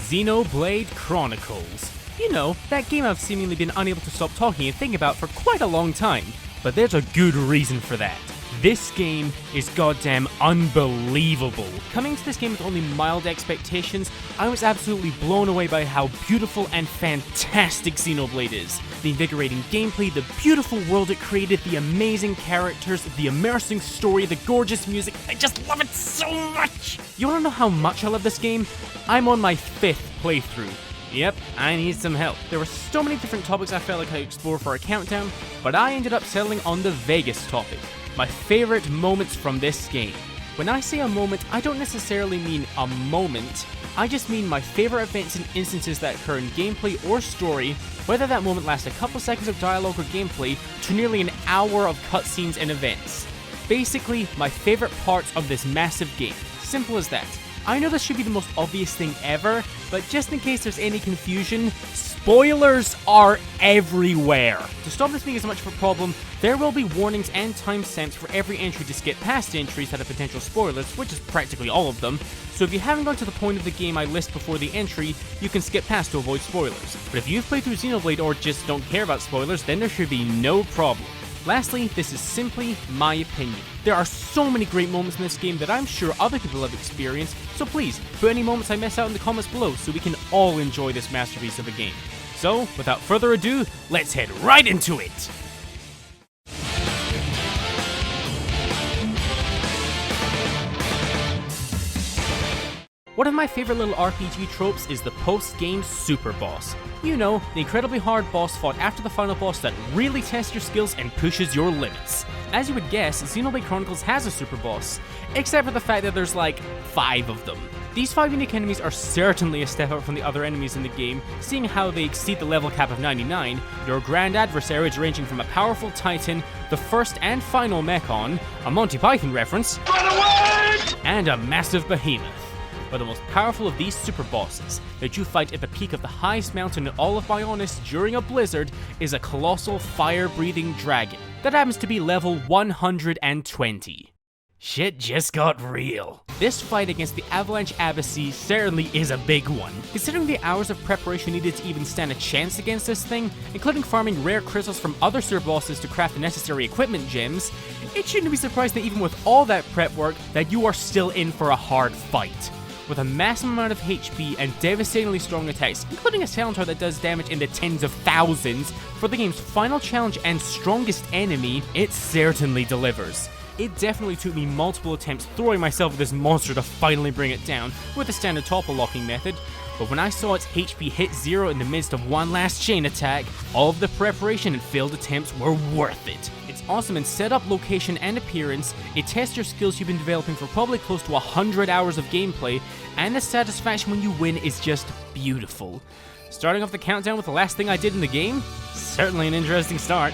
Xenoblade Chronicles. You know, that game I've seemingly been unable to stop talking and thinking about for quite a long time, but there's a good reason for that. This game is goddamn unbelievable. Coming to this game with only mild expectations, I was absolutely blown away by how beautiful and fantastic Xenoblade is. The invigorating gameplay, the beautiful world it created, the amazing characters, the immersing story, the gorgeous music, I just love it so much! You wanna know how much I love this game? I'm on my 5th playthrough. Yep, I need some help. There were so many different topics I felt like I could explore for a countdown, but I ended up settling on the Vegas topic. My favorite moments from this game. When I say a moment, I don't necessarily mean a moment, I just mean my favorite events and instances that occur in gameplay or story, whether that moment lasts a couple seconds of dialogue or gameplay to nearly an hour of cutscenes and events. Basically, my favorite parts of this massive game. Simple as that. I know this should be the most obvious thing ever, but just in case there's any confusion, spoilers are everywhere. To stop this being as much of a problem, there will be warnings and timestamps for every entry to skip past entries that have potential spoilers, which is practically all of them, so if you haven't gone to the point of the game I list before the entry, you can skip past to avoid spoilers. But if you've played through Xenoblade or just don't care about spoilers, then there should be no problem. Lastly, this is simply my opinion. There are so many great moments in this game that I'm sure other people have experienced, so please, put any moments I miss out in the comments below so we can all enjoy this masterpiece of a game. So, without further ado, let's head right into it! One of my favorite little RPG tropes is the post-game super boss. You know, the incredibly hard boss fought after the final boss that really tests your skills and pushes your limits. As you would guess, Xenoblade Chronicles has a super boss, except for the fact that there's like 5 of them. These 5 unique enemies are certainly a step up from the other enemies in the game, seeing how they exceed the level cap of 99, your grand adversaries ranging from a powerful titan, the first and final Mechon, a Monty Python reference, and a massive behemoth. But the most powerful of these super bosses that you fight at the peak of the highest mountain in all of Bionis during a blizzard is a colossal fire-breathing dragon that happens to be level 120. Shit just got real. This fight against the Avalanche Abyssy certainly is a big one. Considering the hours of preparation needed to even stand a chance against this thing, including farming rare crystals from other super bosses to craft the necessary equipment gems, it shouldn't be surprising that even with all that prep work, that you are still in for a hard fight. With a massive amount of HP and devastatingly strong attacks, including a Centaur that does damage in the tens of thousands, for the game's final challenge and strongest enemy, it certainly delivers. It definitely took me multiple attempts throwing myself at this monster to finally bring it down, with the standard topple locking method, but when I saw its HP hit 0 in the midst of one last chain attack, all of the preparation and failed attempts were worth it. It's awesome in setup, location, and appearance, it tests your skills you've been developing for probably close to 100 hours of gameplay, and the satisfaction when you win is just beautiful. Starting off the countdown with the last thing I did in the game? Certainly an interesting start.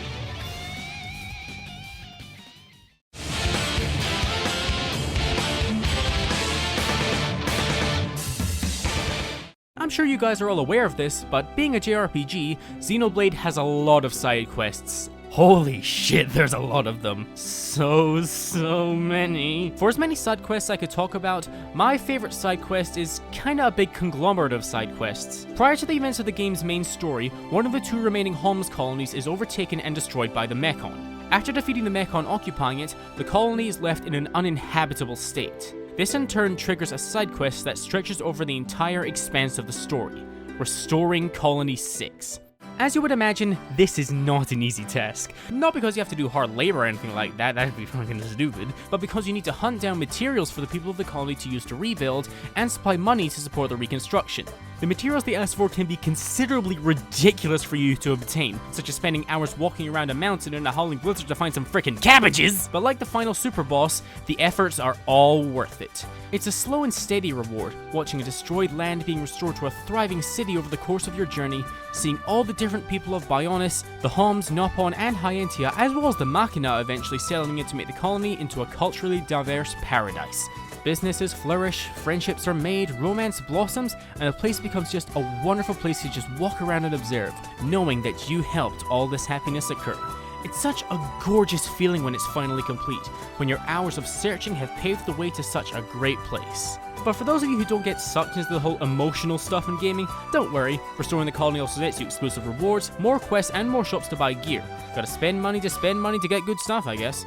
I'm sure you guys are all aware of this, but being a JRPG, Xenoblade has a lot of side quests. Holy shit, there's a lot of them. So many. For as many side quests I could talk about, my favorite side quest is kinda a big conglomerate of side quests. Prior to the events of the game's main story, one of the 2 remaining Homs colonies is overtaken and destroyed by the Mechon. After defeating the Mechon occupying it, the colony is left in an uninhabitable state. This in turn triggers a side quest that stretches over the entire expanse of the story, restoring Colony 6. As you would imagine, this is not an easy task. Not because you have to do hard labor or anything like that, that'd be fucking stupid, but because you need to hunt down materials for the people of the colony to use to rebuild, and supply money to support the reconstruction. The materials they ask for can be considerably ridiculous for you to obtain, such as spending hours walking around a mountain in a howling blizzard to find some frickin' cabbages! But like the final super boss, the efforts are all worth it. It's a slow and steady reward, watching a destroyed land being restored to a thriving city over the course of your journey, seeing all the different people of Bionis, the Homs, Nopon, and Hyentia, as well as the Machina eventually settling in to make the colony into a culturally diverse paradise. Businesses flourish, friendships are made, romance blossoms, and the place becomes just a wonderful place to just walk around and observe, knowing that you helped all this happiness occur. It's such a gorgeous feeling when it's finally complete, when your hours of searching have paved the way to such a great place. But for those of you who don't get sucked into the whole emotional stuff in gaming, don't worry, restoring the colony also gets you exclusive rewards, more quests, and more shops to buy gear. Gotta spend money to get good stuff, I guess.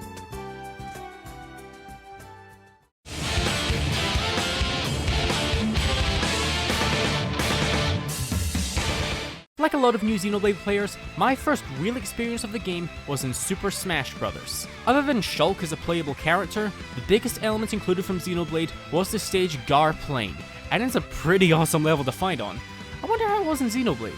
Like a lot of new Xenoblade players, my first real experience of the game was in Super Smash Bros. Other than Shulk as a playable character, the biggest element included from Xenoblade was the stage Gar Plane, and it's a pretty awesome level to fight on. I wonder how it was in Xenoblade.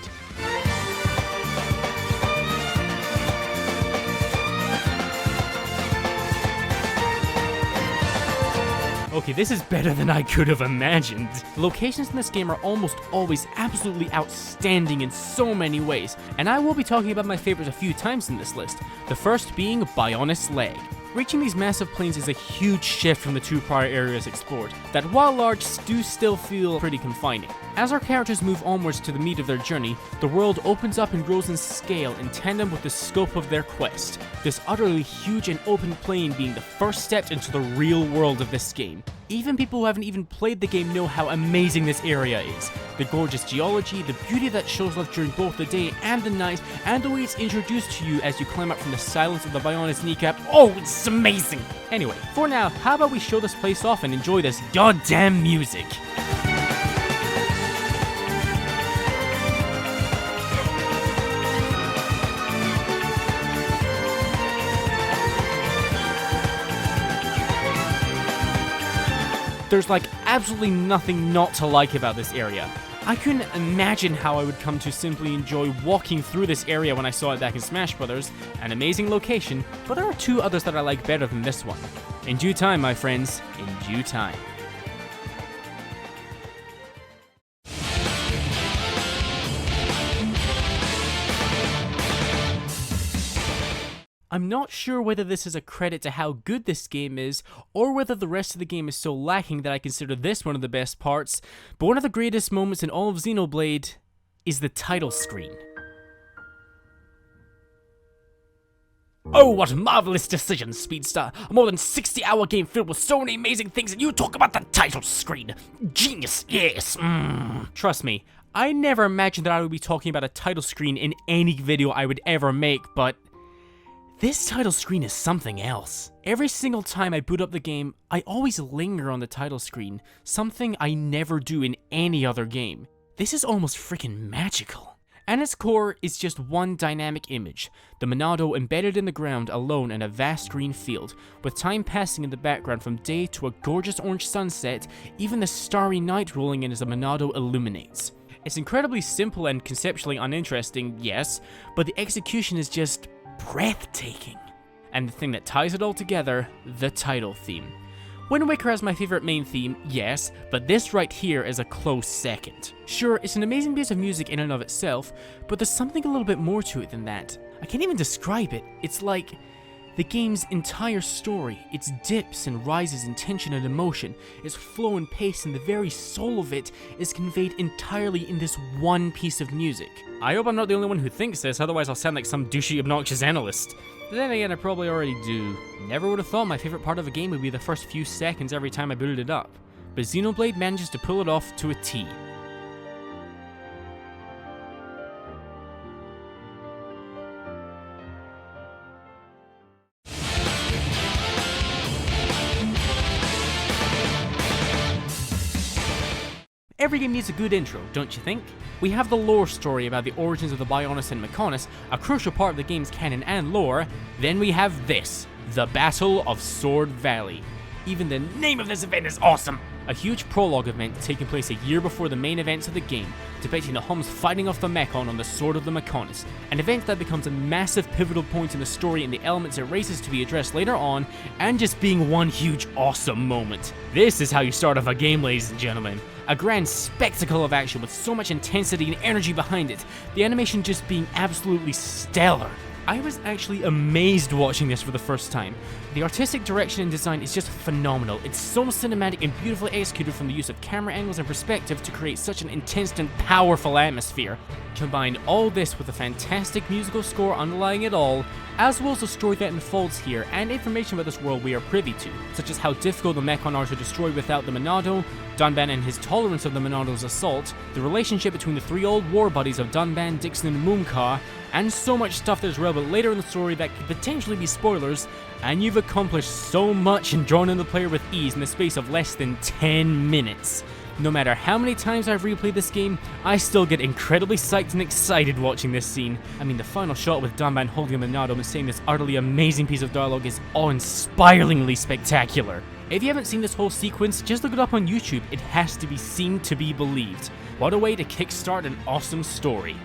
Okay, this is better than I could have imagined. The locations in this game are almost always absolutely outstanding in so many ways, and I will be talking about my favorites a few times in this list, the first being Bionis Leg. Reaching these massive plains is a huge shift from the two prior areas explored, that while large do still feel pretty confining. As our characters move onwards to the meat of their journey, the world opens up and grows in scale in tandem with the scope of their quest, this utterly huge and open plain being the first step into the real world of this game. Even people who haven't even played the game know how amazing this area is. The gorgeous geology, the beauty that shows off during both the day and the night, and the way it's introduced to you as you climb up from the silence of the Bionis kneecap. Oh, it's amazing! Anyway, for now, how about we show this place off and enjoy this goddamn music? There's like absolutely nothing not to like about this area. I couldn't imagine how I would come to simply enjoy walking through this area when I saw it back in Smash Bros. An amazing location, but there are two others that I like better than this one. In due time, my friends, in due time. I'm not sure whether this is a credit to how good this game is, or whether the rest of the game is so lacking that I consider this one of the best parts, but one of the greatest moments in all of Xenoblade is the title screen. Oh, what marvelous decision, Speedster! A more than 60-hour game filled with so many amazing things, and you talk about the title screen! Genius, yes! Trust me, I never imagined that I would be talking about a title screen in any video I would ever make, but this title screen is something else. Every single time I boot up the game, I always linger on the title screen, something I never do in any other game. This is almost freaking magical. At its core is just one dynamic image, the Monado embedded in the ground alone in a vast green field, with time passing in the background from day to a gorgeous orange sunset, even the starry night rolling in as the Monado illuminates. It's incredibly simple and conceptually uninteresting, yes, but the execution is just breathtaking. And the thing that ties it all together, the title theme. Wind Waker has my favorite main theme, yes, but this right here is a close second. Sure, it's an amazing piece of music in and of itself, but there's something a little bit more to it than that. I can't even describe it. It's like the game's entire story, its dips and rises in tension and emotion, its flow and pace, and the very soul of it is conveyed entirely in this one piece of music. I hope I'm not the only one who thinks this, otherwise I'll sound like some douchey, obnoxious analyst. But then again, I probably already do. Never would have thought my favorite part of a game would be the first few seconds every time I booted it up. But Xenoblade manages to pull it off to a T. Every game needs a good intro, don't you think? We have the lore story about the origins of the Bionis and Mechonis, a crucial part of the game's canon and lore. Then we have this, the Battle of Sword Valley. Even the name of this event is awesome! A huge prologue event taking place a year before the main events of the game, depicting the Hums fighting off the Mechon on the Sword of the Mechonis, an event that becomes a massive pivotal point in the story and the elements it raises to be addressed later on, and just being one huge awesome moment. This is how you start off a game, ladies and gentlemen. A grand spectacle of action with so much intensity and energy behind it, the animation just being absolutely stellar. I was actually amazed watching this for the first time. The artistic direction and design is just phenomenal. It's so cinematic and beautifully executed from the use of camera angles and perspective to create such an intense and powerful atmosphere. Combine all this with a fantastic musical score underlying it all, as well as the story that unfolds here and information about this world we are privy to, such as how difficult the Mechon are to destroy without the Monado, Dunban and his tolerance of the Monado's assault, the relationship between the three old war buddies of Dunban, Dixon and Moonka, and so much stuff that is relevant later in the story that could potentially be spoilers, and you've accomplished so much and drawn in the player with ease in the space of less than 10 minutes. No matter how many times I've replayed this game, I still get incredibly psyched and excited watching this scene. I mean, the final shot with Dunban holding the Monado and saying this utterly amazing piece of dialogue is awe-inspiringly spectacular. If you haven't seen this whole sequence, just look it up on YouTube. It has to be seen to be believed. What a way to kickstart an awesome story.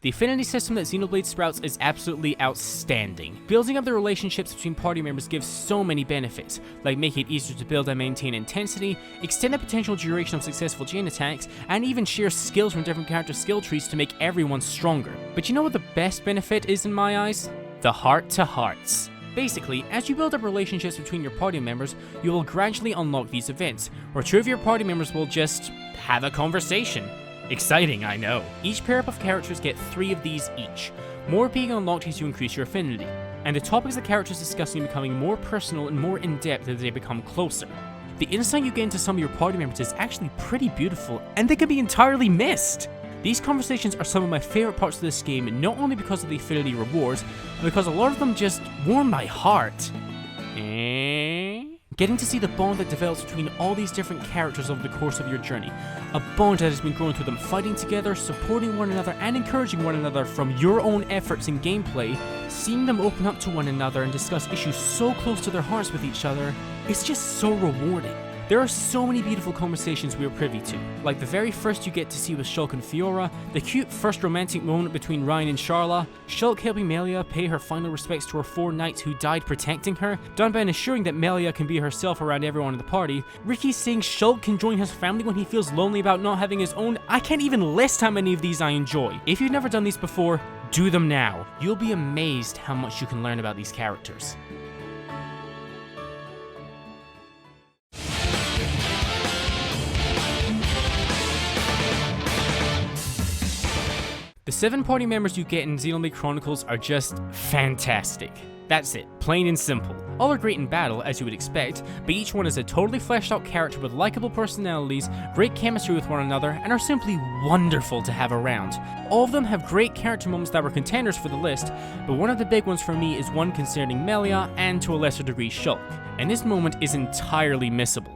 The affinity system that Xenoblade sprouts is absolutely outstanding. Building up the relationships between party members gives so many benefits, like making it easier to build and maintain intensity, extend the potential duration of successful chain attacks, and even share skills from different character skill trees to make everyone stronger. But you know what the best benefit is in my eyes? The heart-to-hearts. Basically, as you build up relationships between your party members, you will gradually unlock these events, where two of your party members will just have a conversation. Exciting, I know. Each pair of characters get 3 of these each, more being unlocked as you increase your affinity, and the topics the characters discussing becoming more personal and more in-depth as they become closer. The insight you get into some of your party members is actually pretty beautiful, and they can be entirely missed. These conversations are some of my favorite parts of this game, not only because of the affinity rewards, but because a lot of them just warm my heart. Getting to see the bond that develops between all these different characters over the course of your journey. A bond that has been growing through them fighting together, supporting one another, and encouraging one another from your own efforts in gameplay. Seeing them open up to one another and discuss issues so close to their hearts with each other, it's just so rewarding. There are so many beautiful conversations we are privy to, like the very first you get to see with Shulk and Fiora, the cute first romantic moment between Ryan and Sharla, Shulk helping Melia pay her final respects to her 4 knights who died protecting her, Dunban assuring that Melia can be herself around everyone in the party, Ricky saying Shulk can join his family when he feels lonely about not having his own. I can't even list how many of these I enjoy. If you've never done these before, do them now. You'll be amazed how much you can learn about these characters. The 7 party members you get in Xenoblade Chronicles are just fantastic. That's it, plain and simple. All are great in battle, as you would expect, but each one is a totally fleshed out character with likable personalities, great chemistry with one another, and are simply wonderful to have around. All of them have great character moments that were contenders for the list, but one of the big ones for me is one concerning Melia, and to a lesser degree Shulk, and this moment is entirely missable.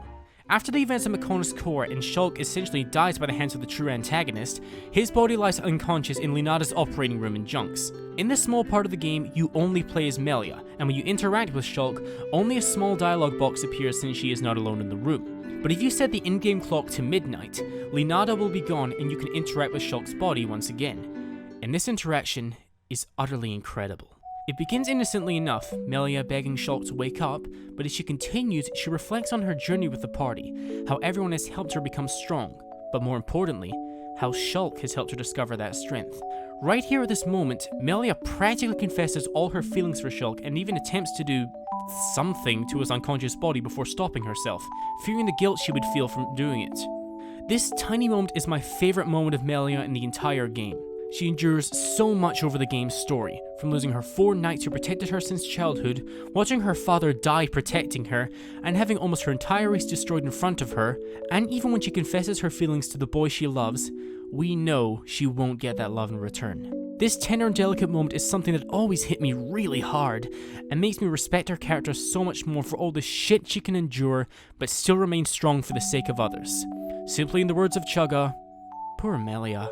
After the events of Mekona's core and Shulk essentially dies by the hands of the true antagonist, his body lies unconscious in Linada's operating room in Junks. In this small part of the game, you only play as Melia, and when you interact with Shulk, only a small dialogue box appears since she is not alone in the room. But if you set the in-game clock to midnight, Linada will be gone and you can interact with Shulk's body once again. And this interaction is utterly incredible. It begins innocently enough, Melia begging Shulk to wake up, but as she continues, she reflects on her journey with the party, how everyone has helped her become strong, but more importantly, how Shulk has helped her discover that strength. Right here at this moment, Melia practically confesses all her feelings for Shulk and even attempts to do something to his unconscious body before stopping herself, fearing the guilt she would feel from doing it. This tiny moment is my favorite moment of Melia in the entire game. She endures so much over the game's story, from losing her 4 knights who protected her since childhood, watching her father die protecting her, and having almost her entire race destroyed in front of her, and even when she confesses her feelings to the boy she loves, we know she won't get that love in return. This tender and delicate moment is something that always hit me really hard, and makes me respect her character so much more for all the shit she can endure, but still remain strong for the sake of others. Simply in the words of Chugga, poor Melia.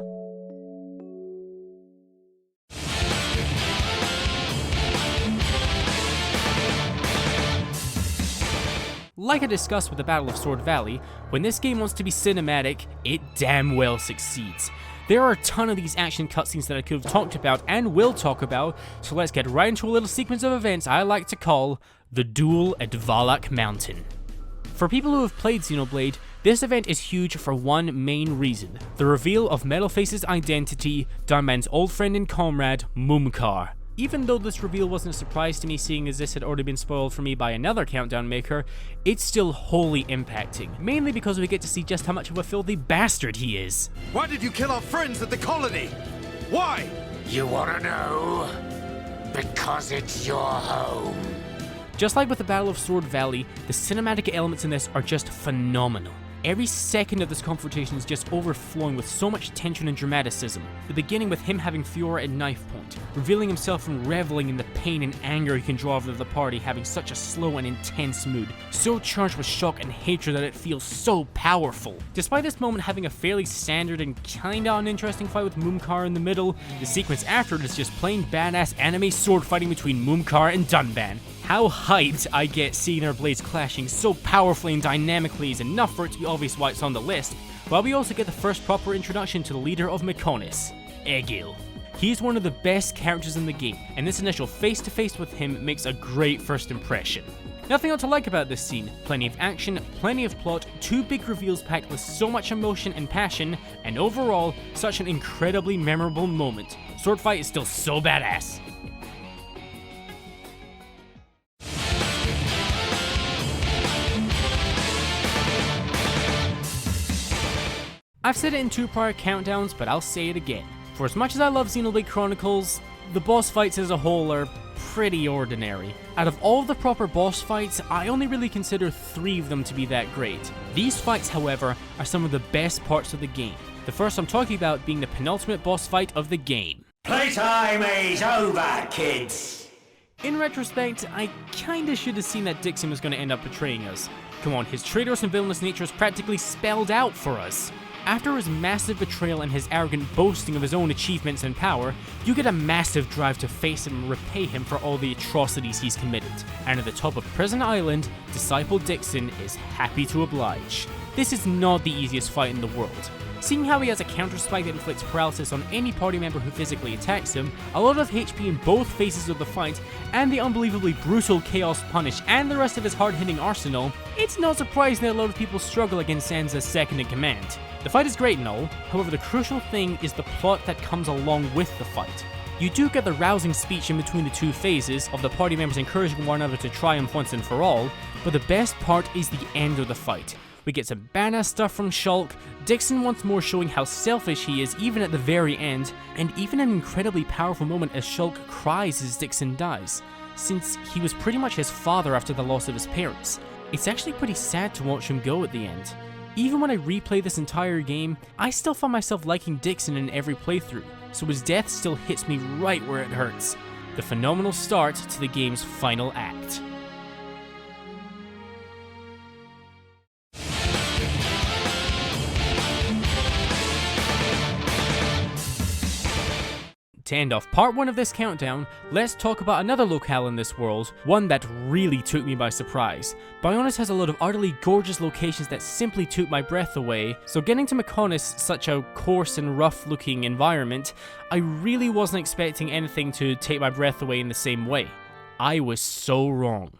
Like I discussed with the Battle of Sword Valley, when this game wants to be cinematic, it damn well succeeds. There are a ton of these action cutscenes that I could have talked about and will talk about, so let's get right into a little sequence of events I like to call the Duel at Devala Mountain. For people who have played Xenoblade, this event is huge for one main reason: the reveal of Metalface's identity, Darman's old friend and comrade, Mumkar. Even though this reveal wasn't a surprise to me, seeing as this had already been spoiled for me by another countdown maker, it's still wholly impacting, mainly because we get to see just how much of a filthy bastard he is. Why did you kill our friends at the colony? Why? You wanna know? Because it's your home. Just like with the Battle of Sword Valley, the cinematic elements in this are just phenomenal. Every second of this confrontation is just overflowing with so much tension and dramaticism. The beginning with him having Fiora at knife point, revealing himself and reveling in the pain and anger he can draw out of the party, having such a slow and intense mood, so charged with shock and hatred that it feels so powerful. Despite this moment having a fairly standard and kinda uninteresting fight with Mumkar in the middle, the sequence after it is just plain badass anime sword fighting between Mumkar and Dunban. How hyped I get seeing their blades clashing so powerfully and dynamically is enough for it to be obvious why it's on the list, while we also get the first proper introduction to the leader of Mekonis, Egil. He's one of the best characters in the game, and this initial face-to-face with him makes a great first impression. Nothing else to like about this scene: plenty of action, plenty of plot, two big reveals packed with so much emotion and passion, and overall, such an incredibly memorable moment. Sword fight is still so badass. I've said it in two prior countdowns, but I'll say it again. For as much as I love Xenoblade Chronicles, the boss fights as a whole are pretty ordinary. Out of all of the proper boss fights, I only really consider 3 of them to be that great. These fights, however, are some of the best parts of the game. The first I'm talking about being the penultimate boss fight of the game. Playtime is over, kids. In retrospect, I kinda should have seen that Dixon was gonna end up betraying us. Come on, his traitorous and villainous nature is practically spelled out for us. After his massive betrayal and his arrogant boasting of his own achievements and power, you get a massive drive to face him and repay him for all the atrocities he's committed. And at the top of Prison Island, Disciple Dixon is happy to oblige. This is not the easiest fight in the world. Seeing how he has a counter spike that inflicts paralysis on any party member who physically attacks him, a lot of HP in both phases of the fight, and the unbelievably brutal Chaos Punish and the rest of his hard-hitting arsenal, it's not surprising that a lot of people struggle against Sansa's second in command. The fight is great and all, however the crucial thing is the plot that comes along with the fight. You do get the rousing speech in between the two phases of the party members encouraging one another to triumph once and for all, but the best part is the end of the fight. We get some badass stuff from Shulk, Dixon once more showing how selfish he is even at the very end, and even an incredibly powerful moment as Shulk cries as Dixon dies, since he was pretty much his father after the loss of his parents. It's actually pretty sad to watch him go at the end. Even when I replay this entire game, I still find myself liking Dixon in every playthrough, so his death still hits me right where it hurts. The phenomenal start to the game's final act. To end off part 1 of this countdown, let's talk about another locale in this world, one that really took me by surprise. Bionis has a lot of utterly gorgeous locations that simply took my breath away, so getting to Mekonis, such a coarse and rough looking environment, I really wasn't expecting anything to take my breath away in the same way. I was so wrong.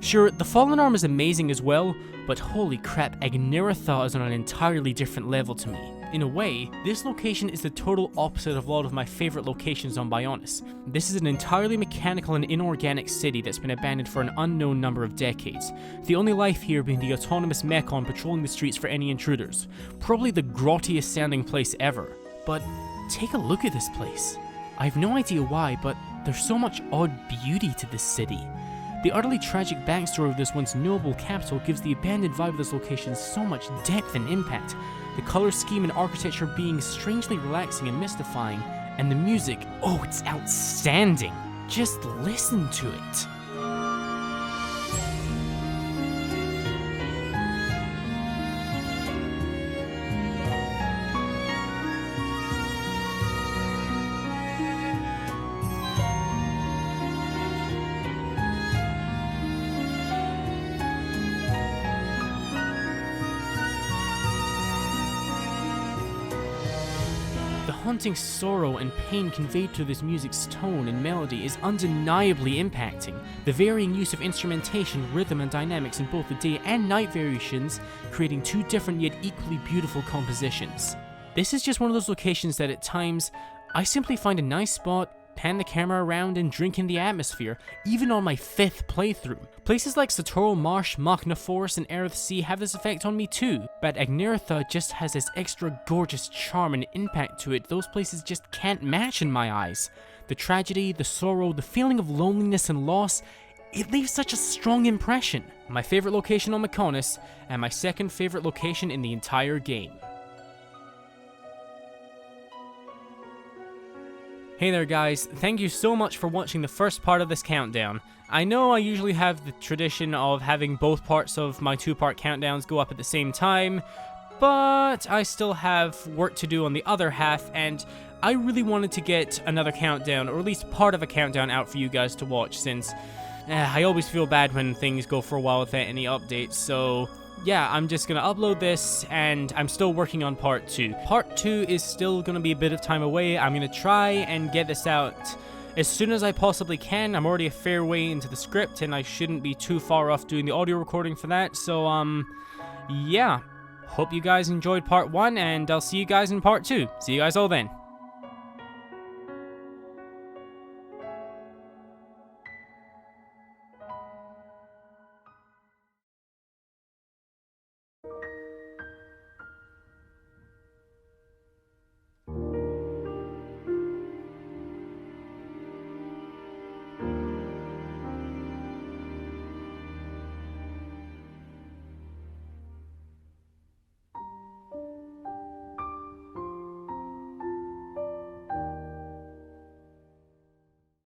Sure, the Fallen Arm is amazing as well, but holy crap, Agnetha is on an entirely different level to me. In a way, this location is the total opposite of a lot of my favorite locations on Bionis. This is an entirely mechanical and inorganic city that's been abandoned for an unknown number of decades, the only life here being the autonomous Mechon patrolling the streets for any intruders. Probably the grottiest sounding place ever. But take a look at this place. I have no idea why, but there's so much odd beauty to this city. The utterly tragic backstory of this once noble capital gives the abandoned vibe of this location so much depth and impact, the color scheme and architecture being strangely relaxing and mystifying, and the music, oh, it's outstanding. Just listen to it. The haunting sorrow and pain conveyed through this music's tone and melody is undeniably impacting. The varying use of instrumentation, rhythm, and dynamics in both the day and night variations, creating two different yet equally beautiful compositions. This is just one of those locations that at times, I simply find a nice spot, pan the camera around, and drink in the atmosphere, even on my 5th playthrough. Places like Satoral Marsh, Machna Forest, and Aerith Sea have this effect on me too, but Agnetha just has this extra gorgeous charm and impact to it those places just can't match in my eyes. The tragedy, the sorrow, the feeling of loneliness and loss, it leaves such a strong impression. My favorite location on Mechonis, and my second favorite location in the entire game. Hey there guys, thank you so much for watching the first part of this countdown. I know I usually have the tradition of having both parts of my 2-part countdowns go up at the same time, but I still have work to do on the other half, and I really wanted to get another countdown, or at least part of a countdown out for you guys to watch, since I always feel bad when things go for a while without any updates, so yeah, I'm just gonna upload this, and I'm still working on part 2. Part 2 is still gonna be a bit of time away. I'm gonna try and get this out as soon as I possibly can. I'm already a fair way into the script, and I shouldn't be too far off doing the audio recording for that, so, yeah. Hope you guys enjoyed part 1, and I'll see you guys in part 2. See you guys all then.